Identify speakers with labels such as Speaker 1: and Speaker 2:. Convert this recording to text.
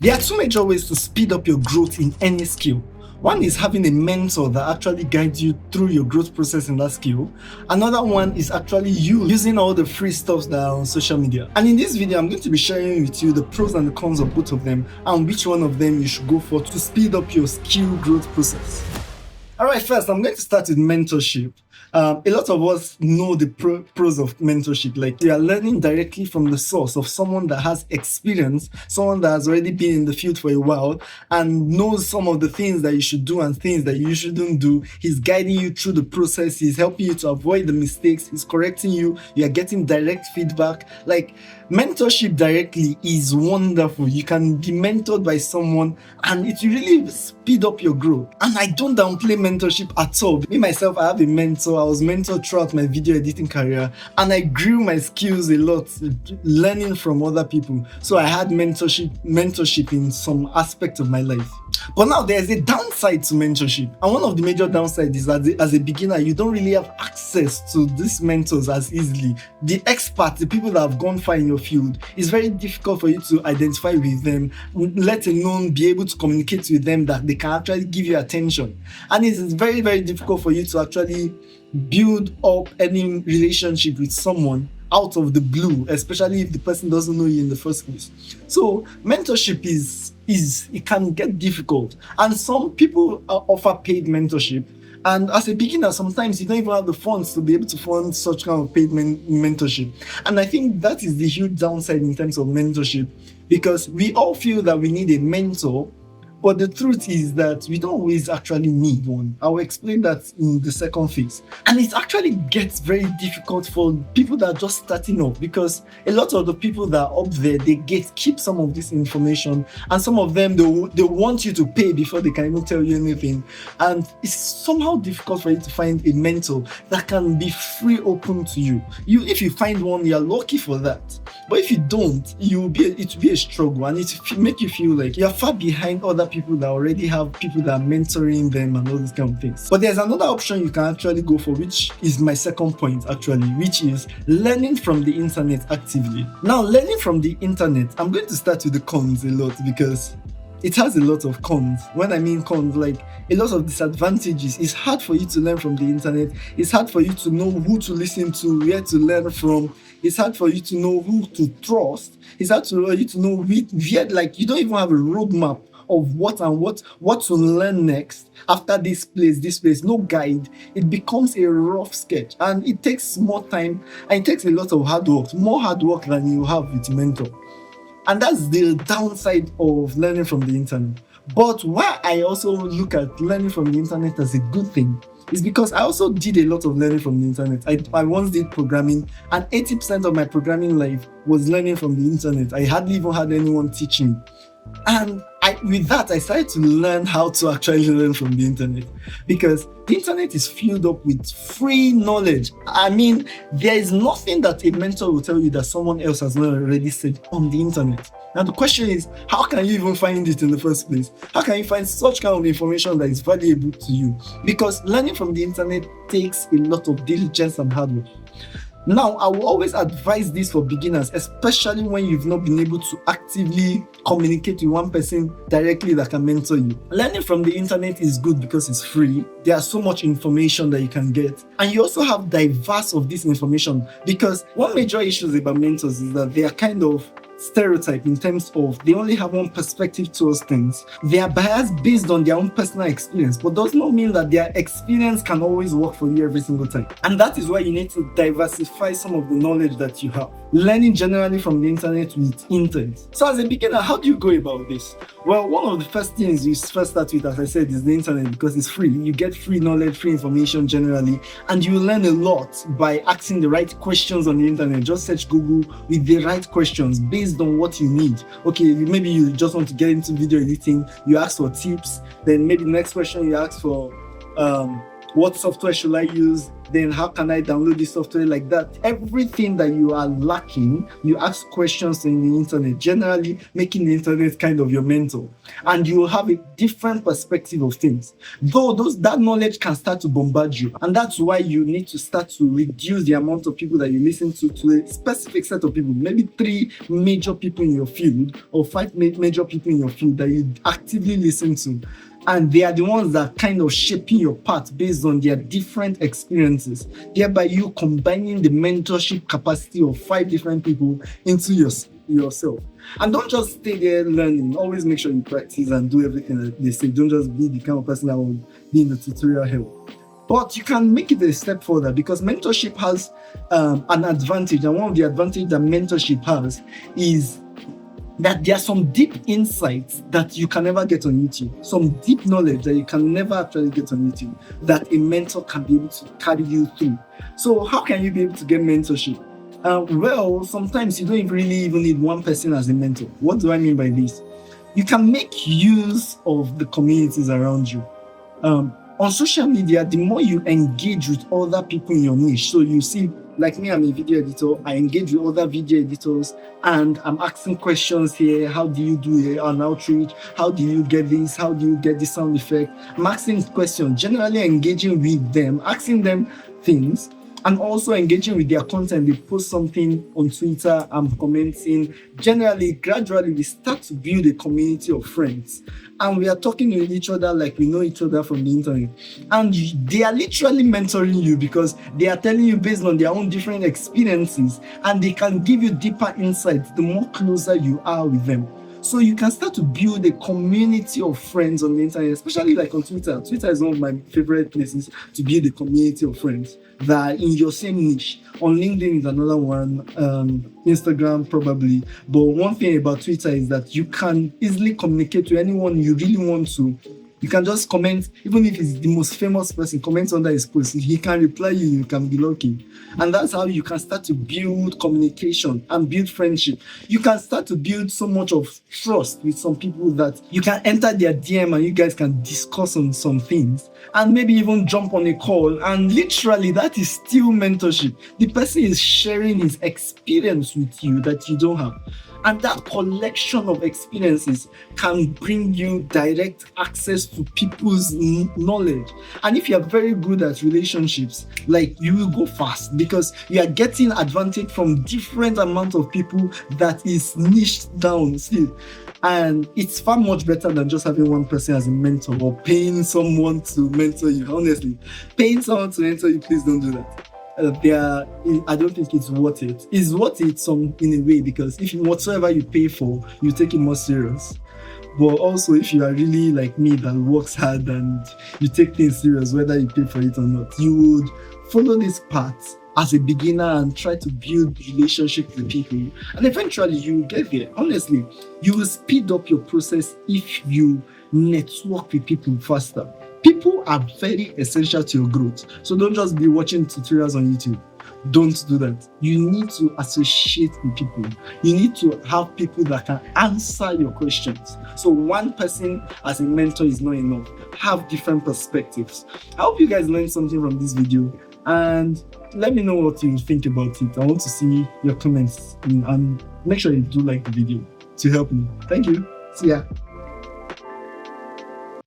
Speaker 1: There are two major ways to speed up your growth in any skill. One is having a mentor that actually guides you through your growth process in that skill. Another one is actually you using all the free stuff that are on social media. And in this video, I'm going to be sharing with you the pros and the cons of both of them and which one of them you should go for to speed up your skill growth process. Alright, first, I'm going to start with mentorship. A lot of us know the pros of mentorship. Like, you are learning directly from the source of someone that has experience, someone that has already been in the field for a while and knows some of the things that you should do and things that you shouldn't do. He's guiding you through the process. He's helping you to avoid the mistakes. He's correcting you. You are getting direct feedback. Like, mentorship directly is wonderful. You can be mentored by someone and it really speed up your growth. And I don't downplay mentorship at all. Me myself, I have a mentor. I was mentored throughout my video editing career and I grew my skills a lot learning from other people. So I had mentorship in some aspect of my life. But now there's a downside to mentorship, and one of the major downsides is that as a beginner you don't really have access to these mentors as easily. The experts, the people that have gone far in your field, it's very difficult for you to identify with them, let alone be able to communicate with them that they can actually give you attention. And it is very, very difficult for you to actually build up any relationship with someone out of the blue, especially if the person doesn't know you in the first place. So mentorship it can get difficult, and some people offer paid mentorship, and as a beginner sometimes you don't even have the funds to be able to fund such kind of paid mentorship. And I think that is the huge downside in terms of mentorship, because we all feel that we need a mentor, but the truth is that we don't always actually need one. I'll explain that in the second phase. And it actually gets very difficult for people that are just starting up, because a lot of the people that are up there, they keep some of this information, and some of them, they want you to pay before they can even tell you anything. And it's somehow difficult for you to find a mentor that can be free open to you. If you find one, you're lucky for that. But if you don't, it will be a struggle, and it will make you feel like you're far behind other people that already have people that are mentoring them and all these kind of things. But there's another option you can actually go for, which is my second point actually, which is learning from the internet actively. Now, learning from the internet, I'm going to start with the cons a lot, because it has a lot of cons. When I mean cons, like a lot of disadvantages. It's hard for you to learn from the internet. It's hard for you to know who to listen to, where to learn from. It's hard for you to know who to trust. It's hard for you to know where, like, you don't even have a roadmap of what to learn next after this place, no guide. It becomes a rough sketch, and it takes more time, and it takes a lot of hard work, more hard work than you have with a mentor. And that's the downside of learning from the internet. But why I also look at learning from the internet as a good thing is because I also did a lot of learning from the internet. I once did programming, and 80% of my programming life was learning from the internet. I hardly even had anyone teach me. And with that, I started to learn how to actually learn from the internet, because the internet is filled up with free knowledge. I mean, there is nothing that a mentor will tell you that someone else has not already said on the internet. Now, the question is, how can you even find it in the first place? How can you find such kind of information that is valuable to you? Because learning from the internet takes a lot of diligence and hard work. Now, I will always advise this for beginners, especially when you've not been able to actively communicate with one person directly that can mentor you. Learning from the internet is good because it's free. There's so much information that you can get. And you also have diverse of this information, because one major issue about mentors is that they are kind of stereotype in terms of they only have one perspective towards things. They are biased based on their own personal experience, but does not mean that their experience can always work for you every single time. And that is why you need to diversify some of the knowledge that you have. Learning generally from the internet with intent. So as a beginner, how do you go about this? Well, one of the first things you first start with, as I said, is the internet, because it's free. You get free knowledge, free information generally, and you learn a lot by asking the right questions on the internet. Just search Google with the right questions based on what you need. Okay, maybe you just want to get into video editing, you ask for tips. Then maybe the next question you ask for, what software should I use? then how can I download this software like that? Everything that you are lacking, you ask questions in the internet, generally making the internet kind of your mentor. And you will have a different perspective of things. Though that knowledge can start to bombard you. And that's why you need to start to reduce the amount of people that you listen to a specific set of people, maybe 3 major people in your field or 5 major people in your field that you actively listen to. And they are the ones that are kind of shaping your path based on their different experiences, thereby you combining the mentorship capacity of 5 different people into yourself. And don't just stay there learning. Always make sure you practice and do everything that they say. Don't just be the kind of person that will be in the tutorial help. But you can make it a step further, because mentorship has an advantage. And one of the advantages that mentorship has is that there are some deep insights that you can never get on YouTube, some deep knowledge that you can never actually get on YouTube, that a mentor can be able to carry you through. So how can you be able to get mentorship? Well, sometimes you don't really even need one person as a mentor. What do I mean by this? You can make use of the communities around you. On social media, the more you engage with other people in your niche, so you see, like me, I'm a video editor. I engage with other video editors and I'm asking questions here. How do you do an outreach? How do you get this? How do you get this sound effect? I'm asking questions, generally engaging with them, asking them things, and also engaging with their content. They post something on Twitter, I'm commenting. Generally, gradually, we start to build a community of friends. And we are talking with each other like we know each other from the internet. And they are literally mentoring you, because they are telling you based on their own different experiences, and they can give you deeper insights the more closer you are with them. So you can start to build a community of friends on the internet, especially like on Twitter. Twitter is one of my favorite places to build a community of friends that are in your same niche. On LinkedIn is another one, Instagram probably. But one thing about Twitter is that you can easily communicate to anyone you really want to. You can just comment, even if it's the most famous person, comment under his post. He can reply you can be lucky. And that's how you can start to build communication and build friendship. You can start to build so much of trust with some people that you can enter their DM and you guys can discuss on some things and maybe even jump on a call. And literally, that is still mentorship. The person is sharing his experience with you that you don't have. And that collection of experiences can bring you direct access to people's knowledge. And if you're very good at relationships, like, you will go fast, because you are getting advantage from different amount of people that is niched down still. And it's far much better than just having one person as a mentor or paying someone to mentor you. Honestly, paying someone to mentor you, please don't do that. I don't think it's worth it. It's worth it in a way, because if whatsoever you pay for, you take it more serious. But also, if you are really like me that works hard and you take things serious, whether you pay for it or not, you would follow this path as a beginner and try to build relationships with people, and eventually you will get there. Honestly, you will speed up your process if you network with people faster. People are very essential to your growth. So don't just be watching tutorials on YouTube. Don't do that. You need to associate with people. You need to have people that can answer your questions. So one person as a mentor is not enough. Have different perspectives. I hope you guys learned something from this video, and let me know what you think about it. I want to see your comments, and make sure you do like the video to help me. Thank you. See ya.